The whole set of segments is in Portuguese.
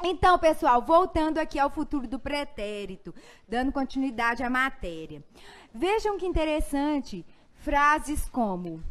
Então, pessoal, voltando aqui ao futuro do pretérito, dando continuidade à matéria. Vejam que interessante, frases como: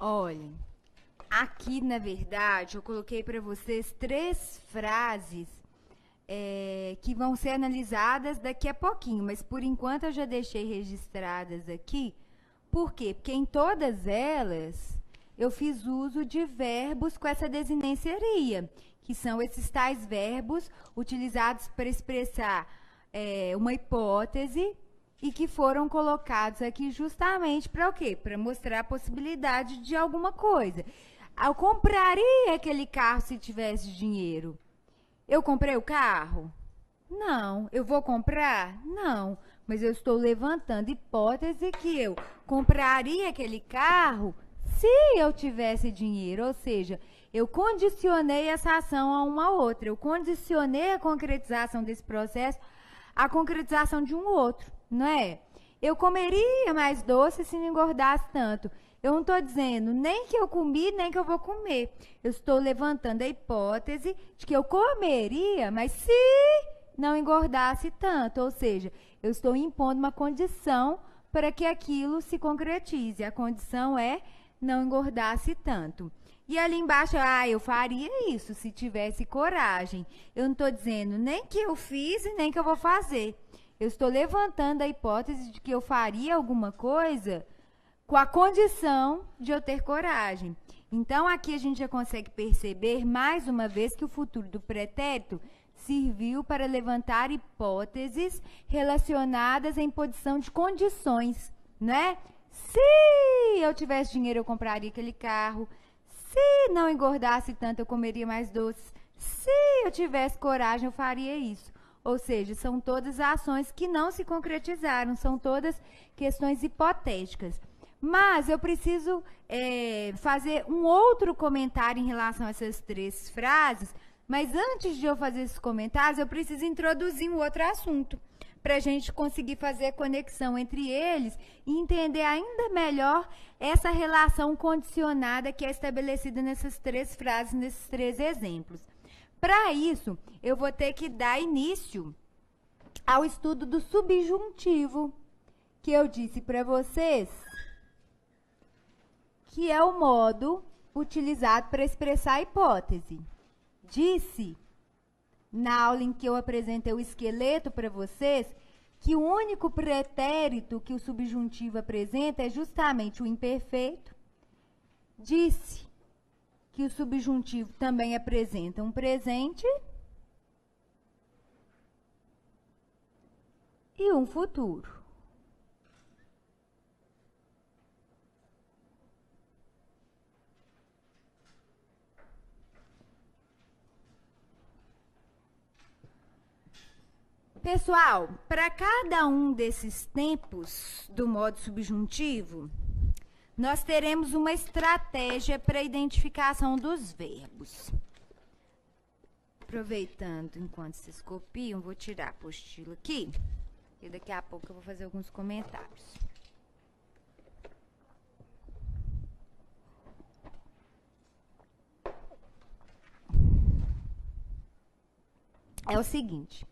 olhem, aqui na verdade eu coloquei para vocês 3 frases que vão ser analisadas daqui a pouquinho, mas por enquanto eu já deixei registradas aqui. Por quê? Porque em todas elas eu fiz uso de verbos com essa desinência -eria, que são esses tais verbos utilizados para expressar uma hipótese e que foram colocados aqui justamente para o quê? Para mostrar a possibilidade de alguma coisa. Eu compraria aquele carro se tivesse dinheiro. Eu comprei o carro? Não. Eu vou comprar? Não. Mas eu estou levantando hipótese que eu compraria aquele carro se eu tivesse dinheiro. Ou seja, eu condicionei essa ação a uma outra. Eu condicionei a concretização desse processo à concretização de um outro, não é? Eu comeria mais doce se não engordasse tanto. Eu não estou dizendo nem que eu comi, nem que eu vou comer. Eu estou levantando a hipótese de que eu comeria, mas se não engordasse tanto. Ou seja, eu estou impondo uma condição para que aquilo se concretize. A condição é não engordasse tanto. E ali embaixo, eu faria isso se tivesse coragem. Eu não estou dizendo nem que eu fiz e nem que eu vou fazer. Eu estou levantando a hipótese de que eu faria alguma coisa com a condição de eu ter coragem. Então, aqui a gente já consegue perceber, mais uma vez, que o futuro do pretérito serviu para levantar hipóteses relacionadas à imposição de condições, né? Se eu tivesse dinheiro, eu compraria aquele carro. Se não engordasse tanto, eu comeria mais doces. Se eu tivesse coragem, eu faria isso. Ou seja, são todas ações que não se concretizaram, são todas questões hipotéticas. Mas eu preciso fazer um outro comentário em relação a essas 3 frases, mas antes de eu fazer esses comentários, eu preciso introduzir um outro assunto, para a gente conseguir fazer a conexão entre eles e entender ainda melhor essa relação condicionada que é estabelecida nessas 3 frases, nesses 3 exemplos. Para isso, eu vou ter que dar início ao estudo do subjuntivo, que eu disse para vocês que é o modo utilizado para expressar a hipótese. Disse, na aula em que eu apresentei o esqueleto para vocês, que o único pretérito que o subjuntivo apresenta é justamente o imperfeito. Disse que o subjuntivo também apresenta um presente e um futuro. Pessoal, para cada um desses tempos do modo subjuntivo, nós teremos uma estratégia para a identificação dos verbos. Aproveitando enquanto vocês copiam, vou tirar a apostila aqui e daqui a pouco eu vou fazer alguns comentários. é o seguinte.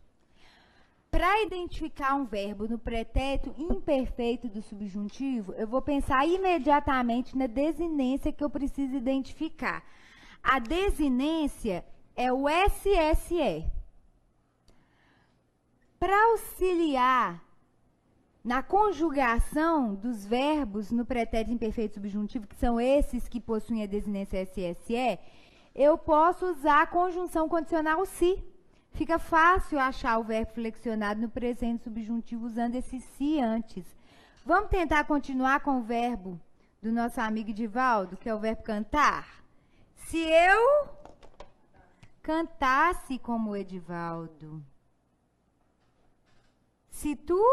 Para identificar um verbo no pretérito imperfeito do subjuntivo, eu vou pensar imediatamente na desinência que eu preciso identificar. A desinência é o SSE. Para auxiliar na conjugação dos verbos no pretérito imperfeito subjuntivo, que são esses que possuem a desinência SSE, eu posso usar a conjunção condicional se. Fica fácil achar o verbo flexionado no presente subjuntivo usando esse se antes. Vamos tentar continuar com o verbo do nosso amigo Edivaldo, que é o verbo cantar? Se eu cantasse como o Edivaldo. Se tu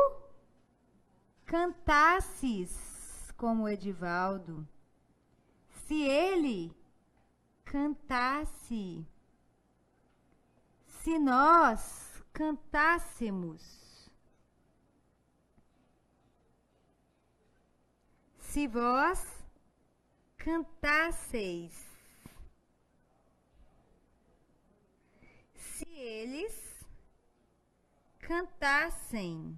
cantasses como o Edivaldo. Se ele cantasse. Se nós cantássemos, se vós cantasseis, se eles cantassem.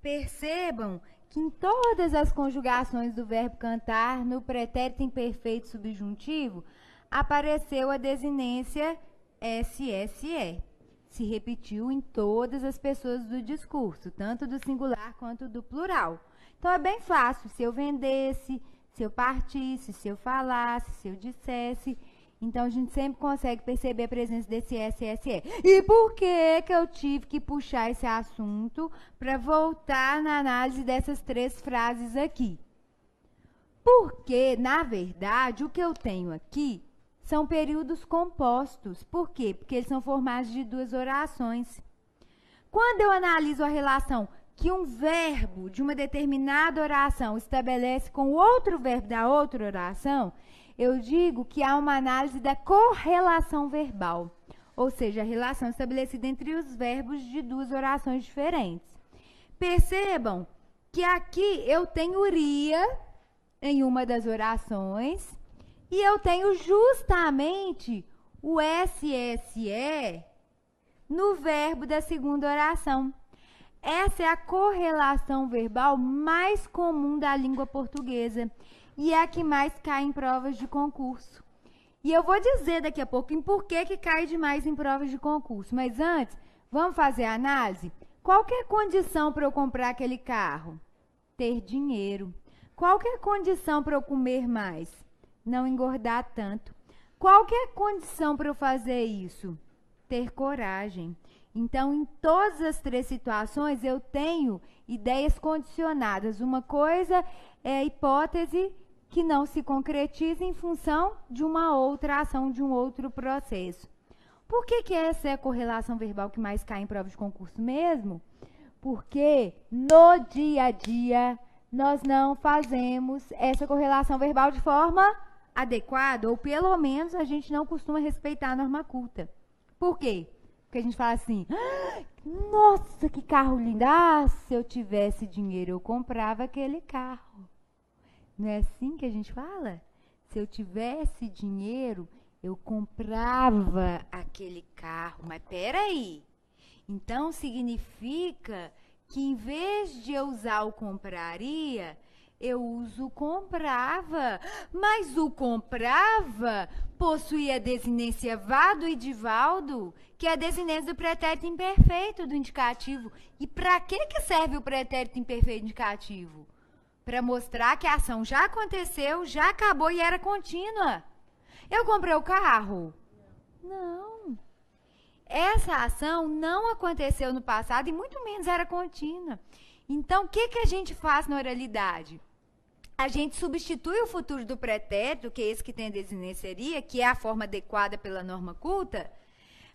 Percebam que em todas as conjugações do verbo cantar, no pretérito imperfeito subjuntivo, apareceu a desinência SSE. Se repetiu em todas as pessoas do discurso, tanto do singular quanto do plural. Então, é bem fácil. Se eu vendesse, se eu partisse, se eu falasse, se eu dissesse. Então, a gente sempre consegue perceber a presença desse SSE. E por que eu tive que puxar esse assunto para voltar na análise dessas 3 frases aqui? Porque, na verdade, o que eu tenho aqui são períodos compostos. Por quê? Porque eles são formados de 2 orações. Quando eu analiso a relação que um verbo de uma determinada oração estabelece com outro verbo da outra oração, eu digo que há uma análise da correlação verbal, ou seja, a relação estabelecida entre os verbos de 2 orações diferentes. Percebam que aqui eu tenho ria em uma das orações, e eu tenho justamente o SSE no verbo da segunda oração. Essa é a correlação verbal mais comum da língua portuguesa e é a que mais cai em provas de concurso. E eu vou dizer daqui a pouco por que cai demais em provas de concurso. Mas antes, vamos fazer a análise? Qual que é a condição para eu comprar aquele carro? Ter dinheiro. Qual que é a condição para eu comer mais? Não engordar tanto. Qual que é a condição para eu fazer isso? Ter coragem. Então, em todas as 3 situações, eu tenho ideias condicionadas. Uma coisa é a hipótese que não se concretiza em função de uma outra ação, de um outro processo. Por que essa é a correlação verbal que mais cai em prova de concurso mesmo? Porque no dia a dia nós não fazemos essa correlação verbal de forma adequada, ou pelo menos a gente não costuma respeitar a norma culta. Por quê? Porque a gente fala assim, nossa, que carro lindo, se eu tivesse dinheiro eu comprava aquele carro. Não é assim que a gente fala? Se eu tivesse dinheiro eu comprava aquele carro. Mas peraí, então significa que em vez de eu usar o compraria, eu uso o comprava. Mas o comprava possuía a desinência vá do Edivaldo, que é a desinência do pretérito imperfeito do indicativo. E para que serve o pretérito imperfeito indicativo? Para mostrar que a ação já aconteceu, já acabou e era contínua. Eu comprei o carro? Não. Essa ação não aconteceu no passado e muito menos era contínua. Então, o que a gente faz na oralidade? A gente substitui o futuro do pretérito, que é esse que tem a desinência, que é a forma adequada pela norma culta,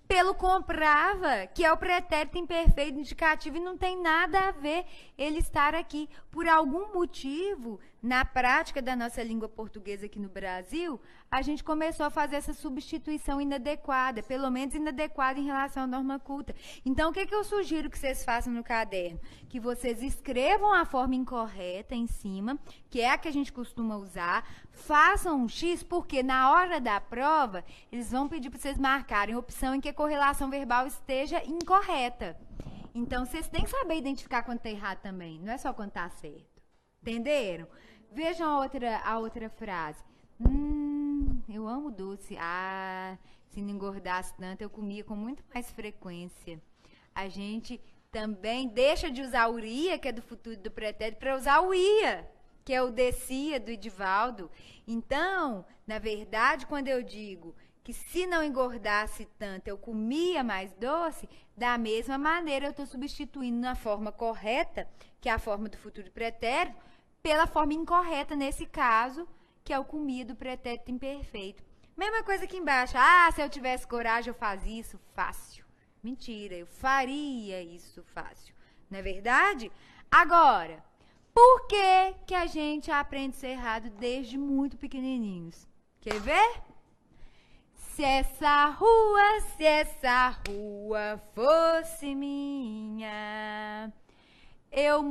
pelo comprava, que é o pretérito imperfeito indicativo, e não tem nada a ver ele estar aqui. Por algum motivo, na prática da nossa língua portuguesa aqui no Brasil, a gente começou a fazer essa substituição inadequada, pelo menos inadequada em relação à norma culta. Então, o que eu sugiro que vocês façam no caderno? Que vocês escrevam a forma incorreta em cima, que é a que a gente costuma usar, façam um X, porque na hora da prova, eles vão pedir para vocês marcarem a opção em que a correlação verbal esteja incorreta. Então, vocês têm que saber identificar quando está errado também, não é só quando está certo. Entenderam? Vejam a outra frase. Eu amo doce. Se não engordasse tanto, eu comia com muito mais frequência. A gente também deixa de usar o ia, que é do futuro do pretérito, para usar o ia, que é o descia do Edivaldo. Então, na verdade, quando eu digo que se não engordasse tanto, eu comia mais doce, da mesma maneira eu estou substituindo na forma correta, que é a forma do futuro pretérito, pela forma incorreta, nesse caso, que é o comia do pretérito imperfeito. Mesma coisa aqui embaixo. Se eu tivesse coragem, eu fazia isso fácil. Mentira, eu faria isso fácil. Não é verdade? Agora, por que a gente aprende isso errado desde muito pequenininhos? Quer ver? Se essa rua fosse minha, eu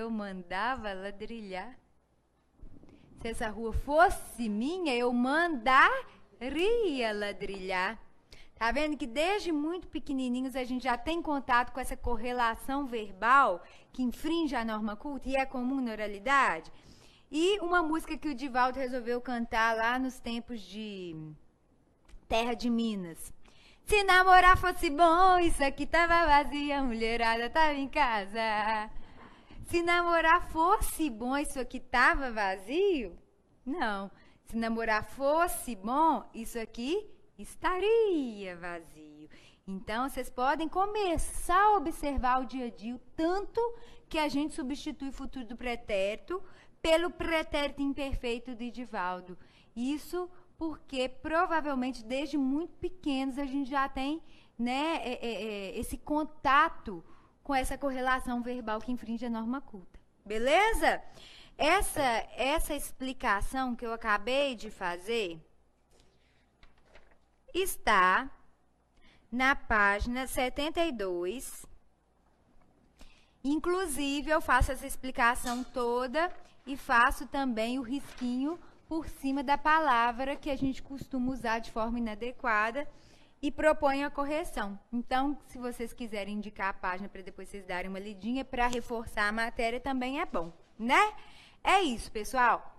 mandava ladrilhar. Se essa rua fosse minha, eu mandaria ladrilhar. Tá vendo que desde muito pequenininhos a gente já tem contato com essa correlação verbal que infringe a norma culta e é comum na oralidade? E uma música que o Divaldo resolveu cantar lá nos tempos de Terra de Minas. Se namorar fosse bom, isso aqui tava vazio, a mulherada tava em casa. Se namorar fosse bom, isso aqui tava vazio? Não. Se namorar fosse bom, isso aqui estaria vazio. Então, vocês podem começar a observar o dia a dia, o tanto que a gente substitui o futuro do pretérito pelo pretérito imperfeito do Edivaldo. Isso porque provavelmente desde muito pequenos a gente já tem, né, esse contato com essa correlação verbal que infringe a norma culta. Beleza? Essa explicação que eu acabei de fazer está na página 72. Inclusive, eu faço essa explicação toda e faço também o risquinho por cima da palavra que a gente costuma usar de forma inadequada e proponho a correção. Então, se vocês quiserem indicar a página para depois vocês darem uma lidinha para reforçar a matéria, também é bom, né? É isso, pessoal.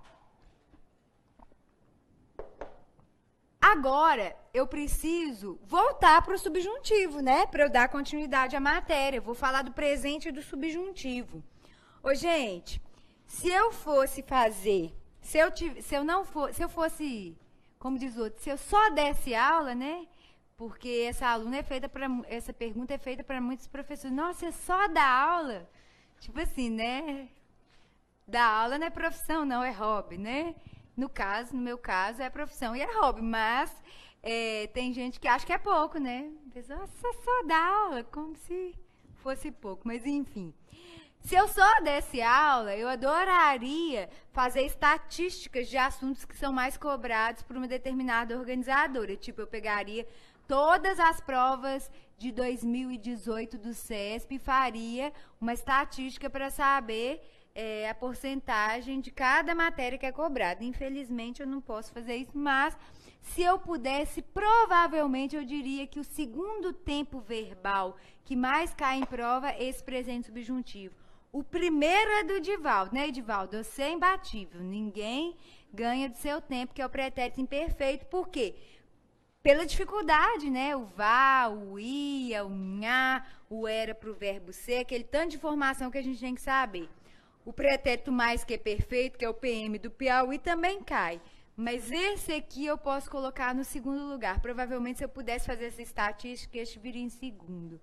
Agora, eu preciso voltar para o subjuntivo, né? Para eu dar continuidade à matéria. Eu vou falar do presente e do subjuntivo. Ô, gente, se eu fosse fazer... Se eu fosse, como diz o outro, se eu só desse aula, né? Porque essa pergunta é feita para muitos professores. Nossa, você só dá aula? Tipo assim, né? Dar aula não é profissão, não, é hobby, né? No meu caso, é profissão e é hobby, mas tem gente que acha que é pouco, né? A pessoa só dá aula, como se fosse pouco, mas enfim. Se eu só desse aula, eu adoraria fazer estatísticas de assuntos que são mais cobrados por uma determinada organizadora. Tipo, eu pegaria todas as provas de 2018 do CESP e faria uma estatística para saber a porcentagem de cada matéria que é cobrada. Infelizmente, eu não posso fazer isso, mas se eu pudesse, provavelmente eu diria que o segundo tempo verbal que mais cai em prova é esse presente subjuntivo. O primeiro é do Edivaldo, né, Edivaldo? Você é imbatível. Ninguém ganha do seu tempo, que é o pretérito imperfeito. Por quê? Pela dificuldade, né? O vá, o ia, o nha, o era para o verbo ser, aquele tanto de informação que a gente tem que saber. O pretérito mais que é perfeito, que é o PM do Piauí, também cai. Mas esse aqui eu posso colocar no segundo lugar. Provavelmente, se eu pudesse fazer essa estatística, este viria em segundo.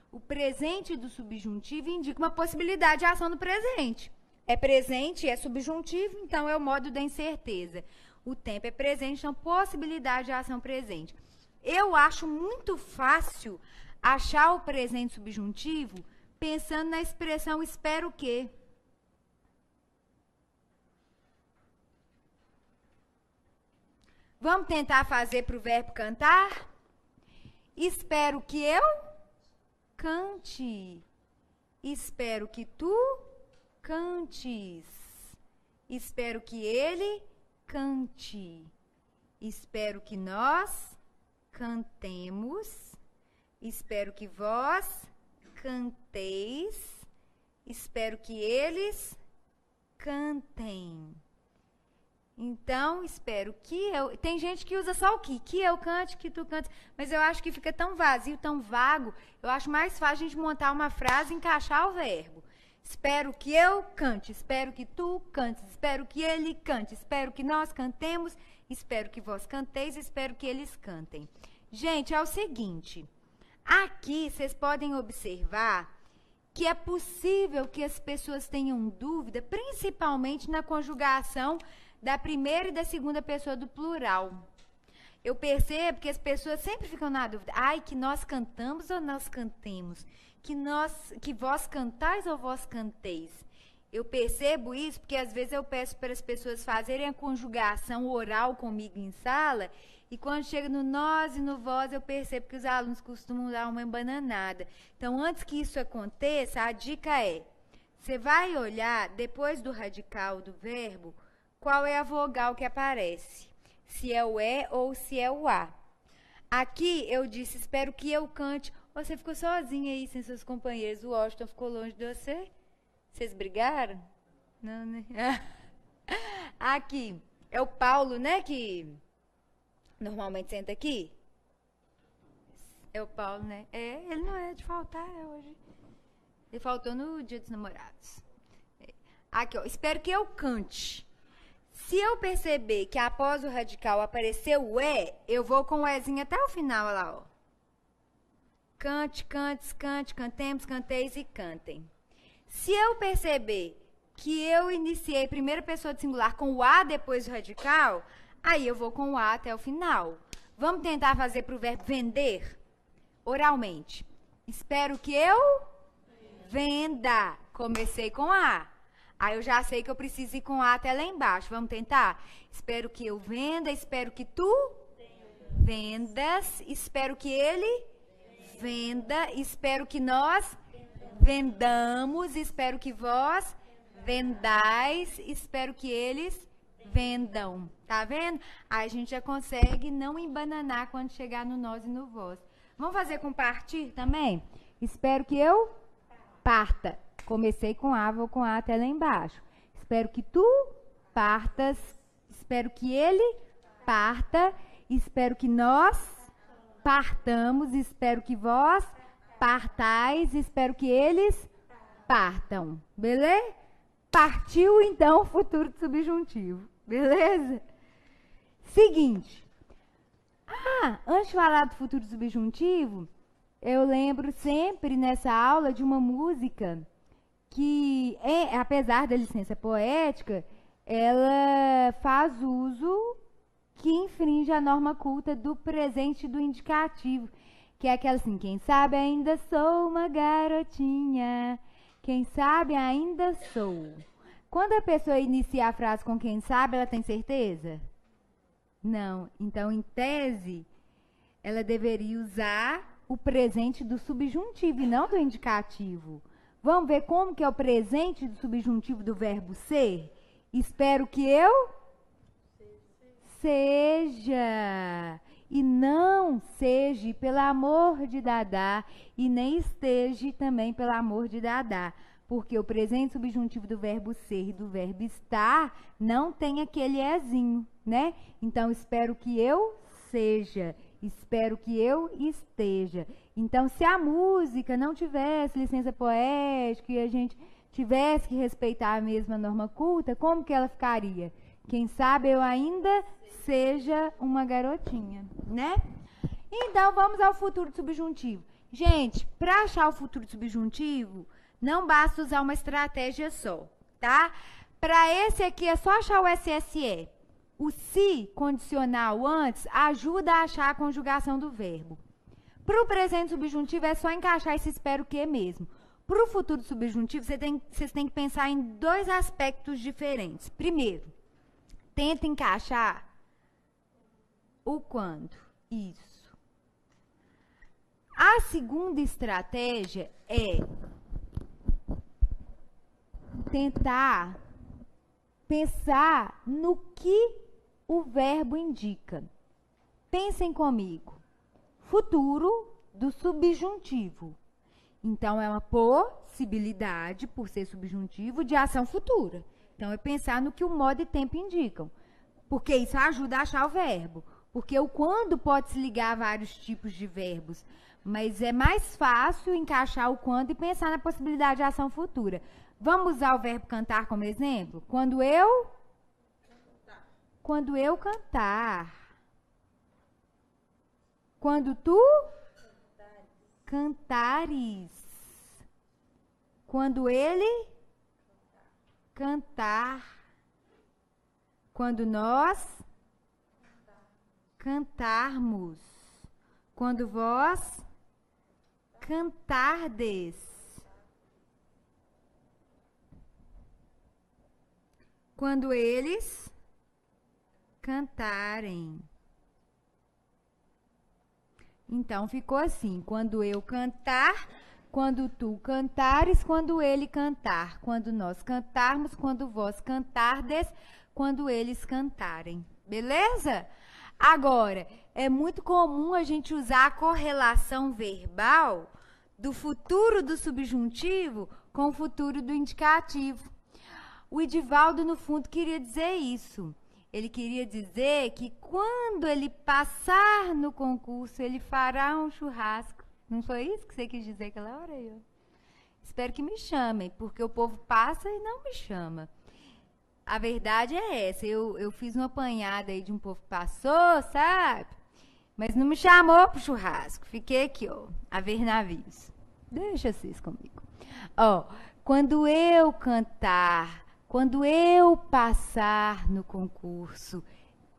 O presente do subjuntivo indica uma possibilidade de ação do presente. É presente, é subjuntivo, então é o modo da incerteza. O tempo é presente, então possibilidade de ação presente. Eu acho muito fácil achar o presente subjuntivo pensando na expressão espero que. Vamos tentar fazer para o verbo cantar? Espero que eu cante. Espero que tu cantes. Espero que ele cante. Espero que nós cantemos. Espero que vós canteis. Espero que eles cantem. Então, espero que eu... Tem gente que usa só o que eu cante, que tu cante, mas eu acho que fica tão vazio, tão vago. Eu acho mais fácil a gente montar uma frase e encaixar o verbo. Espero que eu cante, espero que tu cantes, espero que ele cante, espero que nós cantemos, espero que vós canteis, espero que eles cantem. Gente, é o seguinte, aqui vocês podem observar que é possível que as pessoas tenham dúvida, principalmente na conjugação da primeira e da segunda pessoa do plural. Eu percebo que as pessoas sempre ficam na dúvida. Ai, que nós cantamos ou nós cantemos? Que vós cantais ou vós canteis? Eu percebo isso porque às vezes eu peço para as pessoas fazerem a conjugação oral comigo em sala e quando chega no nós e no vós eu percebo que os alunos costumam dar uma embananada. Então, antes que isso aconteça, a dica é, você vai olhar depois do radical do verbo, qual é a vogal que aparece, se é o E ou se é o A. Aqui eu disse, espero que eu cante. Você ficou sozinha aí sem seus companheiros. O Washington ficou longe de você? Vocês brigaram? Não, né? Aqui, é o Paulo, né, que normalmente senta aqui? É o Paulo, né? É, ele não é de faltar hoje. Ele faltou no Dia dos Namorados. Aqui, ó, espero que eu cante. Se eu perceber que após o radical apareceu o E, eu vou com o Ezinho até o final, olha lá, ó. Cante, cantes, cante, cantemos, canteis e cantem. Se eu perceber que eu iniciei primeira pessoa de singular com o A depois do radical, aí eu vou com o A até o final. Vamos tentar fazer para o verbo vender? Oralmente. Espero que eu venda. Comecei com A. Aí eu já sei que eu preciso ir com A até lá embaixo. Vamos tentar? Espero que eu venda, espero que tu vendas, espero que ele venda, espero que nós vendamos, espero que vós vendais, espero que eles vendam. Tá vendo? Aí a gente já consegue não embananar quando chegar no nós e no vós. Vamos fazer com partir também? Espero que eu parta. Comecei com A, vou com A até lá embaixo. Espero que tu partas. Espero que ele parta. Espero que nós partamos. Espero que vós partais. Espero que eles partam. Beleza? Partiu, então, o futuro do subjuntivo. Beleza? Seguinte. Antes de falar do futuro do subjuntivo, eu lembro sempre nessa aula de uma música que, apesar da licença poética, ela faz uso que infringe a norma culta do presente do indicativo, que é aquela assim, quem sabe ainda sou uma garotinha, quem sabe ainda sou. Quando a pessoa inicia a frase com quem sabe, ela tem certeza? Não. Então, em tese, ela deveria usar o presente do subjuntivo e não do indicativo. Vamos ver como que é o presente do subjuntivo do verbo ser? Espero que eu seja. E não seja, pelo amor de Dadá, e nem esteja também pelo amor de Dadá. Porque o presente subjuntivo do verbo ser e do verbo estar não tem aquele ezinho, né? Então, espero que eu seja. Espero que eu esteja. Então, se a música não tivesse licença poética e a gente tivesse que respeitar a mesma norma culta, como que ela ficaria? Quem sabe eu ainda seja uma garotinha, né? Então, vamos ao futuro subjuntivo. Gente, para achar o futuro subjuntivo, não basta usar uma estratégia só, tá? Para esse aqui é só achar o SSE. O se condicional antes ajuda a achar a conjugação do verbo. Para o presente subjuntivo é só encaixar esse espero que mesmo. Para o futuro subjuntivo, vocês têm que pensar em dois aspectos diferentes. Primeiro, tenta encaixar o quando. Isso. A segunda estratégia é tentar pensar no que o verbo indica. Pensem comigo. Futuro do subjuntivo. Então, é uma possibilidade, por ser subjuntivo, de ação futura. Então, é pensar no que o modo e tempo indicam. Porque isso ajuda a achar o verbo. Porque o quando pode se ligar a vários tipos de verbos. Mas é mais fácil encaixar o quando e pensar na possibilidade de ação futura. Vamos usar o verbo cantar como exemplo? Quando eu cantar. Quando tu cantares. Quando ele cantar. Quando nós cantarmos. Quando vós cantardes. Quando eles cantarem. Então, ficou assim. Quando eu cantar, quando tu cantares, quando ele cantar. Quando nós cantarmos, quando vós cantardes, quando eles cantarem. Beleza? Agora, é muito comum a gente usar a correlação verbal do futuro do subjuntivo com o futuro do indicativo. O Edivaldo, no fundo, queria dizer isso. Ele queria dizer que quando ele passar no concurso, ele fará um churrasco. Não foi isso que você quis dizer aquela hora? Eu espero que me chamem, porque o povo passa e não me chama. A verdade é essa. Eu fiz uma apanhada aí de um povo que passou, sabe? Mas não me chamou pro churrasco. Fiquei aqui, ó, a ver navios. Deixa vocês comigo. Ó, quando eu cantar, quando eu passar no concurso,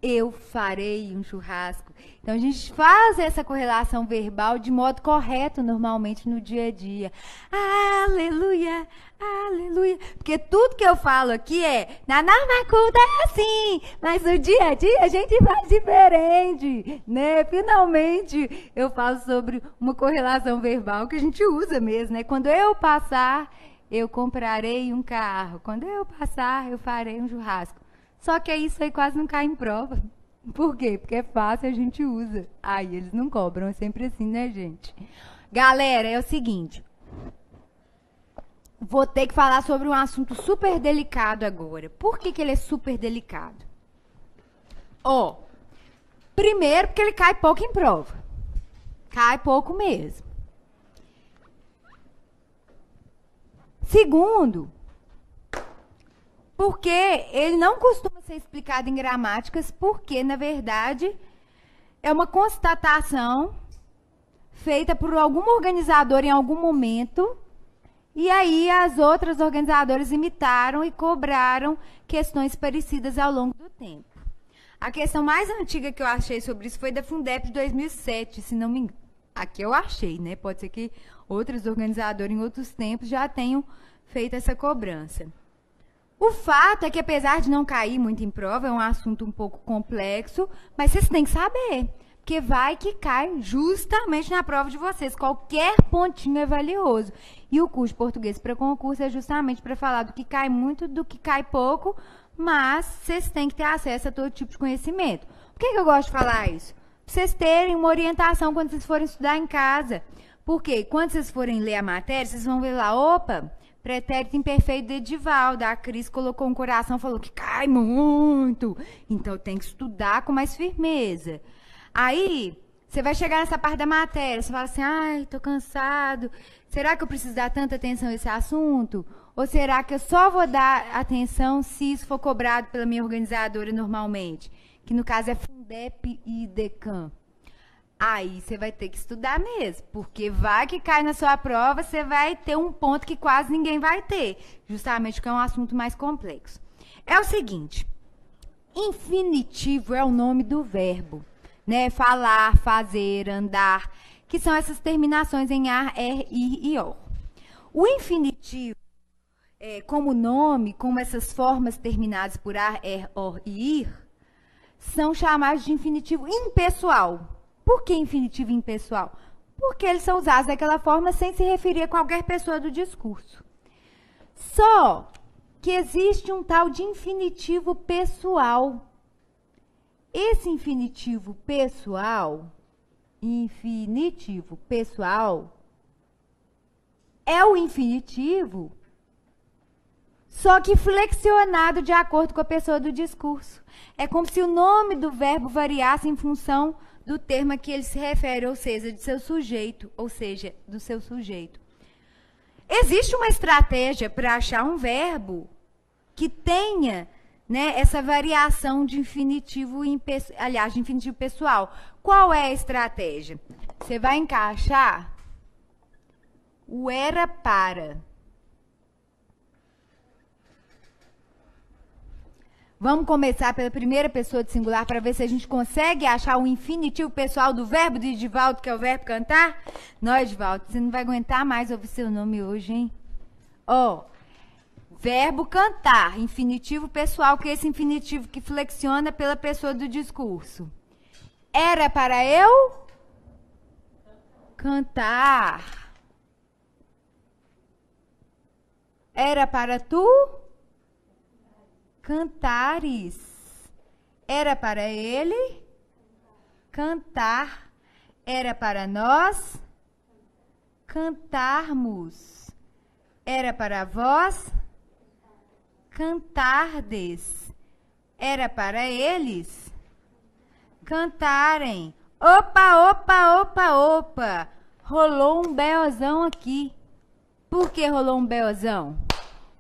eu farei um churrasco. Então, a gente faz essa correlação verbal de modo correto, normalmente, no dia a dia. Aleluia, aleluia. Porque tudo que eu falo aqui é, na norma culta é assim, mas no dia a dia a gente faz diferente, né? Finalmente, eu falo sobre uma correlação verbal que a gente usa mesmo, né? Quando eu passar, eu comprarei um carro. Quando eu passar, eu farei um churrasco. Só que isso aí quase não cai em prova. Por quê? Porque é fácil, a gente usa. Aí eles não cobram, é sempre assim, né, gente? Galera, é o seguinte. Vou ter que falar sobre um assunto super delicado agora. Por que ele é super delicado? Ó, primeiro porque ele cai pouco em prova. Cai pouco mesmo. Segundo, porque ele não costuma ser explicado em gramáticas, porque, na verdade, é uma constatação feita por algum organizador em algum momento, e aí as outras organizadoras imitaram e cobraram questões parecidas ao longo do tempo. A questão mais antiga que eu achei sobre isso foi da Fundep de 2007, se não me engano. Aqui eu achei, né? Pode ser que outros organizadores em outros tempos já tenham feito essa cobrança. O fato é que, apesar de não cair muito em prova, é um assunto um pouco complexo, mas vocês têm que saber, porque vai que cai justamente na prova de vocês. Qualquer pontinho é valioso. E o curso de português para concurso é justamente para falar do que cai muito, do que cai pouco, mas vocês têm que ter acesso a todo tipo de conhecimento. Por que eu gosto de falar isso? Para vocês terem uma orientação quando vocês forem estudar em casa. Porque quando vocês forem ler a matéria, vocês vão ver lá, opa, pretérito imperfeito de Edivaldo. A Cris colocou um coração, falou que cai muito. Então, tem que estudar com mais firmeza. Aí, você vai chegar nessa parte da matéria, você fala assim, ai, tô cansado. Será que eu preciso dar tanta atenção a esse assunto? Ou será que eu só vou dar atenção se isso for cobrado pela minha organizadora normalmente? Que, no caso, é Fundep e Decam. Aí você vai ter que estudar mesmo, porque vai que cai na sua prova, você vai ter um ponto que quase ninguém vai ter, justamente porque é um assunto mais complexo. É o seguinte, infinitivo é o nome do verbo, né? Falar, fazer, andar, que são essas terminações em ar, er, ir e or. O infinitivo, como nome, como essas formas terminadas por ar, er, or e ir, são chamados de infinitivo impessoal. Por que infinitivo impessoal? Porque eles são usados daquela forma sem se referir a qualquer pessoa do discurso. Só que existe um tal de infinitivo pessoal. Esse infinitivo pessoal é o infinitivo, só que flexionado de acordo com a pessoa do discurso. É como se o nome do verbo variasse em função do termo a que ele se refere, ou seja, de seu sujeito, ou seja, do seu sujeito. Existe uma estratégia para achar um verbo que tenha, né, essa variação de infinitivo, de infinitivo pessoal. Qual é a estratégia? Você vai encaixar o era para. Vamos começar pela primeira pessoa de singular para ver se a gente consegue achar o infinitivo pessoal do verbo de Edivaldo, que é o verbo cantar? Não, Edivaldo, você não vai aguentar mais ouvir seu nome hoje, hein? Ó, verbo cantar, infinitivo pessoal, que é esse infinitivo que flexiona pela pessoa do discurso. Era para eu cantar. Era para tu cantares. Era para ele cantar. Era para nós cantarmos. Era para vós cantardes. Era para eles cantarem. Opa, opa, opa, opa. Rolou um beozão aqui. Por que rolou um beozão?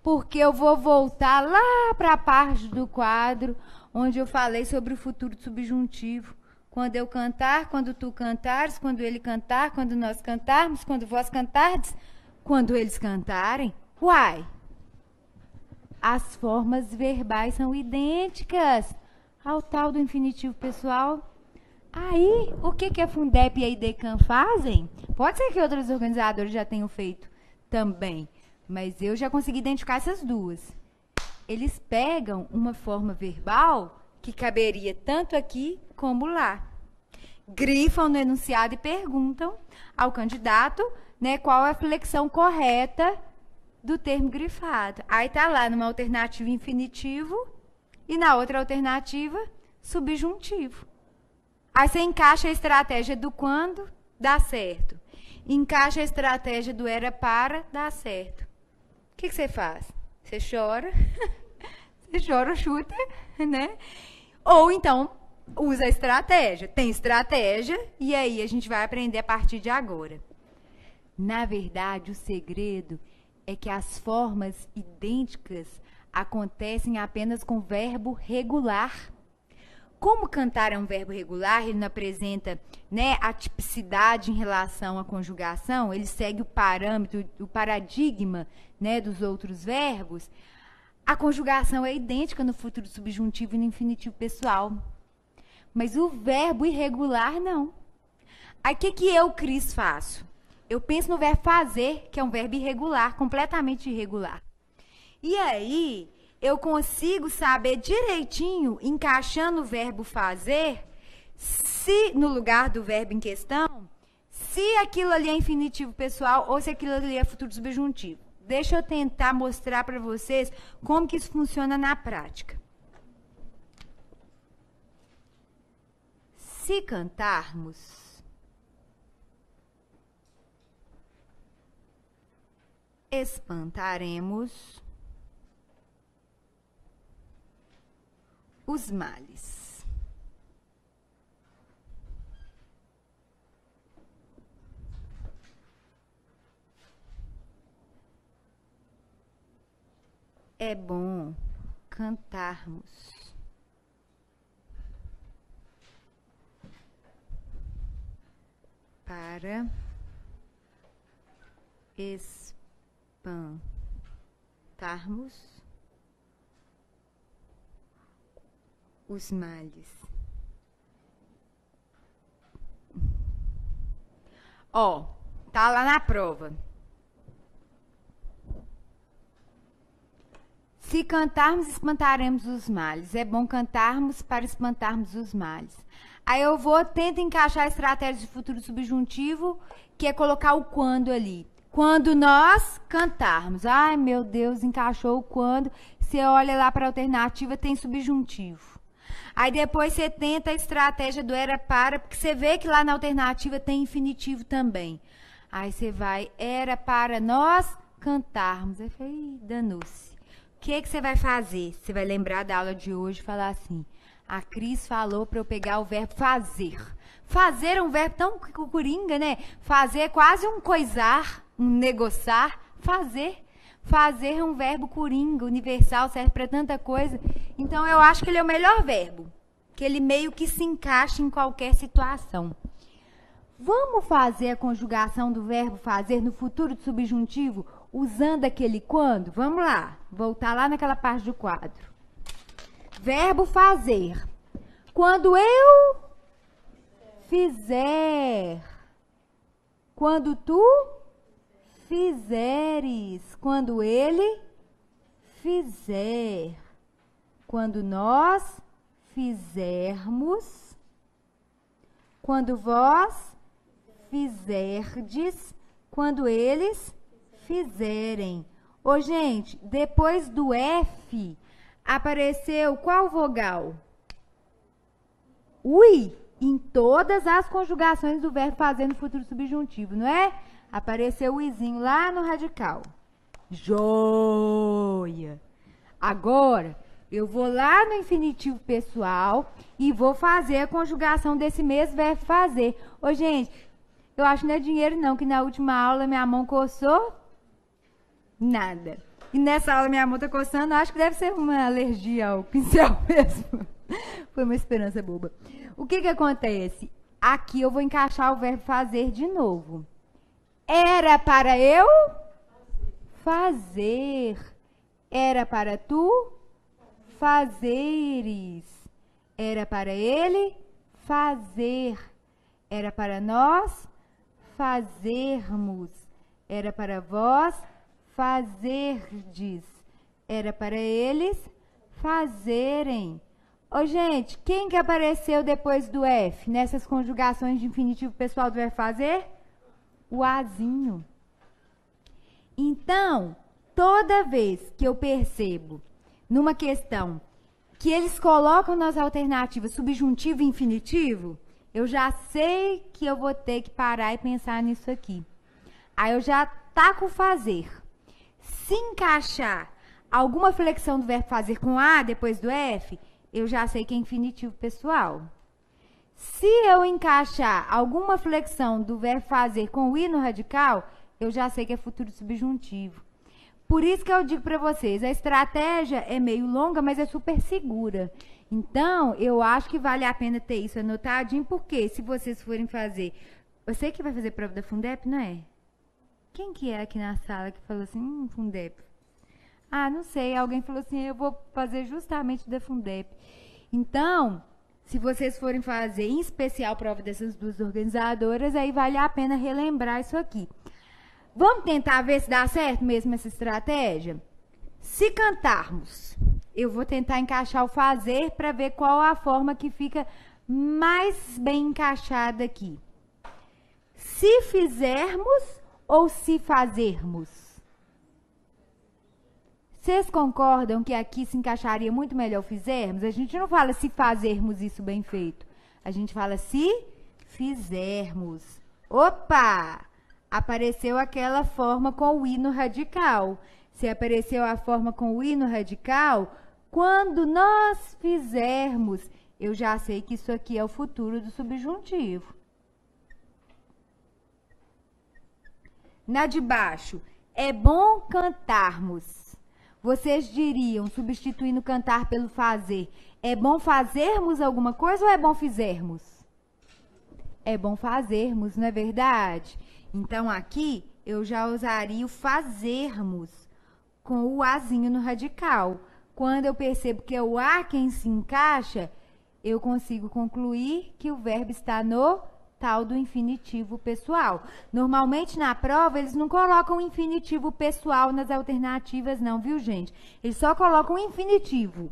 Porque eu vou voltar lá para a parte do quadro onde eu falei sobre o futuro subjuntivo. Quando eu cantar, quando tu cantares, quando ele cantar, quando nós cantarmos, quando vós cantardes, quando eles cantarem. Uai! As formas verbais são idênticas ao tal do infinitivo pessoal. Aí, o que a Fundep e a IDECAM fazem? Pode ser que outros organizadores já tenham feito também. Mas eu já consegui identificar essas duas. Eles pegam uma forma verbal que caberia tanto aqui como lá. Grifam no enunciado e perguntam ao candidato, né, qual é a flexão correta do termo grifado. Aí tá lá numa alternativa infinitivo e na outra alternativa subjuntivo. Aí você encaixa a estratégia do quando, dá certo. Encaixa a estratégia do era para, dá certo. O que você faz? Você chora, você chora ou chuta, né? Ou então, usa a estratégia. Tem estratégia e aí a gente vai aprender a partir de agora. Na verdade, o segredo é que as formas idênticas acontecem apenas com verbo regular. Como cantar é um verbo regular, ele não apresenta, né, a tipicidade em relação à conjugação, ele segue o parâmetro, o paradigma, né, dos outros verbos. A conjugação é idêntica no futuro subjuntivo e no infinitivo pessoal. Mas o verbo irregular, não. Aí o que eu, Cris, faço? Eu penso no verbo fazer, que é um verbo irregular, completamente irregular. E aí eu consigo saber direitinho, encaixando o verbo fazer, se no lugar do verbo em questão, se aquilo ali é infinitivo pessoal ou se aquilo ali é futuro subjuntivo. Deixa eu tentar mostrar para vocês como que isso funciona na prática. Se cantarmos, espantaremos os males. É bom cantarmos. Para espantarmos os males. Ó, tá lá na prova. Se cantarmos, espantaremos os males. É bom cantarmos para espantarmos os males. Aí eu tento encaixar a estratégia de futuro subjuntivo, que é colocar o quando ali. Quando nós cantarmos. Ai, meu Deus, encaixou o quando. Você olha lá para a alternativa, tem subjuntivo. Aí depois você tenta a estratégia do era para, porque você vê que lá na alternativa tem infinitivo também. Aí você vai, era para nós cantarmos. Aí falei, danou-se. O que você vai fazer? Você vai lembrar da aula de hoje e falar assim, a Cris falou para eu pegar o verbo fazer. Fazer é um verbo tão coringa, né? Fazer é quase um coisar, um negociar. Fazer. Fazer é um verbo coringa, universal, serve para tanta coisa. Então, eu acho que ele é o melhor verbo. Que ele meio que se encaixa em qualquer situação. Vamos fazer a conjugação do verbo fazer no futuro do subjuntivo usando aquele quando? Vamos lá. Voltar lá naquela parte do quadro. Verbo fazer. Quando eu fizer. Quando tu fizeres. Quando ele fizer. Quando nós fizermos. Quando vós fizerdes. Quando eles fizerem. Ô, gente, depois do F apareceu qual vogal? Ui, em todas as conjugações do verbo fazer no futuro subjuntivo, não é? Apareceu o izinho lá no radical. Joia! Agora, eu vou lá no infinitivo pessoal e vou fazer a conjugação desse mesmo verbo fazer. Ô, gente, eu acho que não é dinheiro não, que na última aula minha mão coçou. Nada. E nessa aula minha mão tá coçando, acho que deve ser uma alergia ao pincel mesmo. Foi uma esperança boba. O que que acontece? Aqui eu vou encaixar o verbo fazer de novo. Era para eu fazer. Era para tu fazeres. Era para ele fazer. Era para nós fazermos. Era para vós fazerdes. Era para eles fazerem. Ô, gente, quem que apareceu depois do F nessas conjugações de infinitivo pessoal do verbo fazer? O azinho. Então, toda vez que eu percebo numa questão que eles colocam nas alternativas subjuntivo e infinitivo, eu já sei que eu vou ter que parar e pensar nisso aqui. Aí eu já taco o fazer. Se encaixar alguma flexão do verbo fazer com A depois do F, eu já sei que é infinitivo pessoal. Se eu encaixar alguma flexão do verbo fazer com o I no radical, eu já sei que é futuro subjuntivo. Por isso que eu digo para vocês, a estratégia é meio longa, mas é super segura. Então, eu acho que vale a pena ter isso anotadinho, porque se vocês forem fazer... Você que vai fazer prova da Fundep, não é? Quem que é aqui na sala que falou assim, Fundep? Ah, não sei, alguém falou assim, eu vou fazer justamente da Fundep. Então, se vocês forem fazer, em especial, prova dessas duas organizadoras, aí vale a pena relembrar isso aqui. Vamos tentar ver se dá certo mesmo essa estratégia? Se cantarmos, eu vou tentar encaixar o fazer para ver qual a forma que fica mais bem encaixada aqui. Se fizermos ou se fazermos? Vocês concordam que aqui se encaixaria muito melhor fizermos? A gente não fala se fazermos isso bem feito. A gente fala se fizermos. Opa! Apareceu aquela forma com o I no radical. Se apareceu a forma com o I no radical, quando nós fizermos, eu já sei que isso aqui é o futuro do subjuntivo. Na de baixo, é bom cantarmos. Vocês diriam, substituindo cantar pelo fazer, é bom fazermos alguma coisa ou é bom fizermos? É bom fazermos, não é verdade? Então, aqui, eu já usaria o fazermos com o azinho no radical. Quando eu percebo que é o a quem se encaixa, eu consigo concluir que o verbo está no tal do infinitivo pessoal. Normalmente na prova eles não colocam infinitivo pessoal nas alternativas não, viu, gente? Eles só colocam infinitivo.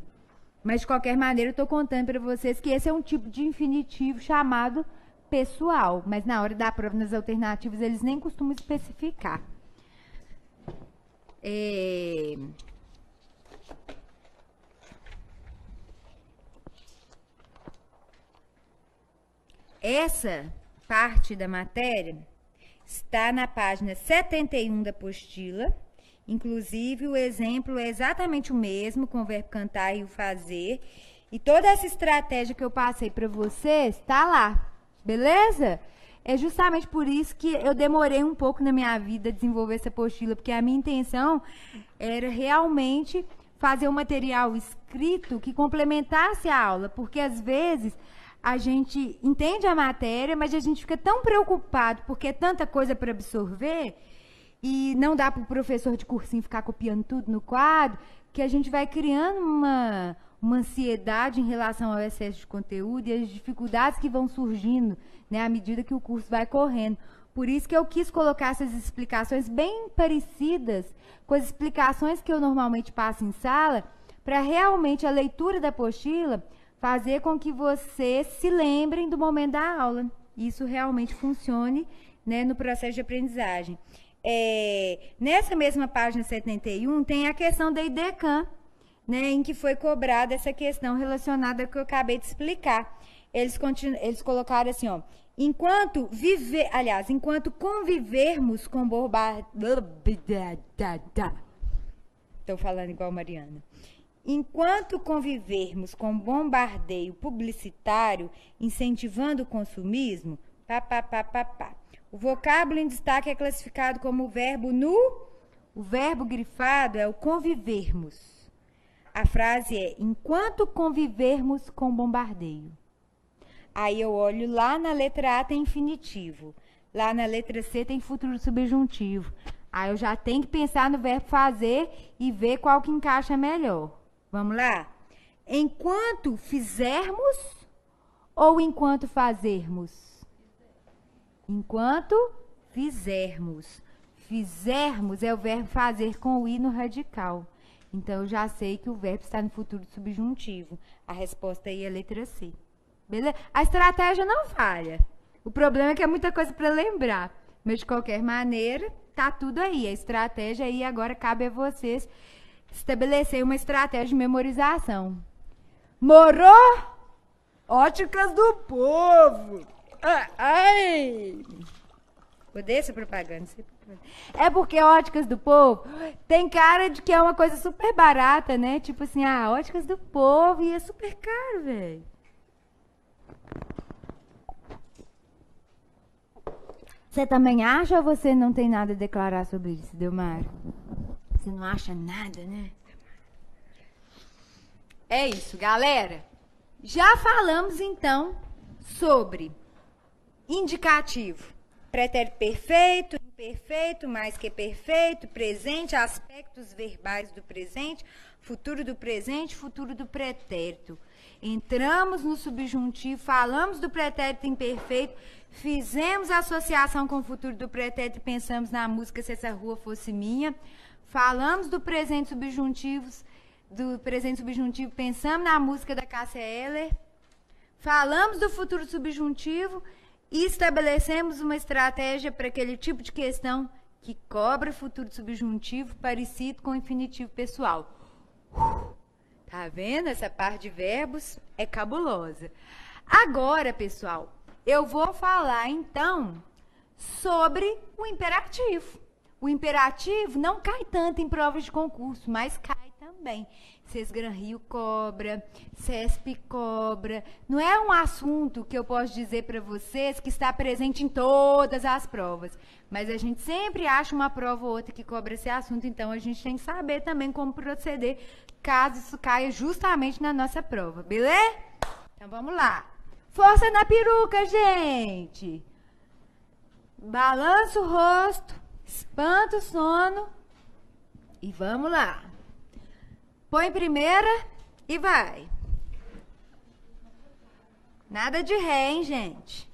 Mas de qualquer maneira eu estou contando para vocês que esse é um tipo de infinitivo chamado pessoal. Mas na hora da prova nas alternativas eles nem costumam especificar. Essa parte da matéria está na página 71 da apostila. Inclusive, o exemplo é exatamente o mesmo, com o verbo cantar e o fazer. E toda essa estratégia que eu passei para vocês está lá, beleza? É justamente por isso que eu demorei um pouco na minha vida a desenvolver essa apostila, porque a minha intenção era realmente fazer um material escrito que complementasse a aula, porque às vezes a gente entende a matéria, mas a gente fica tão preocupado porque é tanta coisa para absorver e não dá para o professor de cursinho ficar copiando tudo no quadro, que a gente vai criando uma ansiedade em relação ao excesso de conteúdo e as dificuldades que vão surgindo, né, à medida que o curso vai correndo. Por isso que eu quis colocar essas explicações bem parecidas com as explicações que eu normalmente passo em sala, para realmente a leitura da apostila fazer com que vocês se lembrem do momento da aula. Isso realmente funcione, né, no processo de aprendizagem. Nessa mesma página 71 tem a questão da IDECAM, né, em que foi cobrada essa questão relacionada que eu acabei de explicar. Eles colocaram assim, ó, enquanto convivermos com Estou falando igual Mariana. Enquanto convivermos com bombardeio publicitário, incentivando o consumismo, o vocábulo em destaque é classificado como verbo o verbo grifado é o convivermos. A frase é, enquanto convivermos com bombardeio. Aí eu olho lá na letra A tem infinitivo, lá na letra C tem futuro subjuntivo. Aí eu já tenho que pensar no verbo fazer e ver qual que encaixa melhor. Vamos lá? Enquanto fizermos ou enquanto fazermos? Enquanto fizermos. Fizermos é o verbo fazer com o i no radical. Então, eu já sei que o verbo está no futuro subjuntivo. A resposta aí é a letra C. Beleza? A estratégia não falha. O problema é que é muita coisa para lembrar. Mas, de qualquer maneira, tá tudo aí. A estratégia aí agora cabe a vocês estabelecer uma estratégia de memorização. Morou? Óticas do Povo. Ai! Odeio essa propaganda. É porque Óticas do Povo tem cara de que é uma coisa super barata, né? Tipo assim, Óticas do Povo e é super caro, velho. Você também acha ou você não tem nada a declarar sobre isso, Delmar? Você não acha nada, né? É isso, galera. Já falamos, então, sobre indicativo, pretérito perfeito, imperfeito, mais que perfeito, presente, aspectos verbais do presente, futuro do presente, futuro do pretérito. Entramos no subjuntivo, falamos do pretérito imperfeito, fizemos a associação com o futuro do pretérito e pensamos na música Se Essa Rua Fosse Minha. Falamos do presente subjuntivo, pensamos na música da Cássia Eller. Falamos do futuro subjuntivo e estabelecemos uma estratégia para aquele tipo de questão que cobra futuro subjuntivo parecido com o infinitivo pessoal. Tá vendo? Essa parte de verbos é cabulosa. Agora, pessoal, eu vou falar, então, sobre o imperativo. O imperativo não cai tanto em provas de concurso, mas cai também. Sesgran Rio cobra, CESP cobra. Não é um assunto que eu posso dizer para vocês que está presente em todas as provas. Mas a gente sempre acha uma prova ou outra que cobra esse assunto, então a gente tem que saber também como proceder caso isso caia justamente na nossa prova, beleza? Então vamos lá. Força na peruca, gente! Balança o rosto, espanta o sono e vamos lá. Põe primeira e vai. Nada de ré, hein, gente?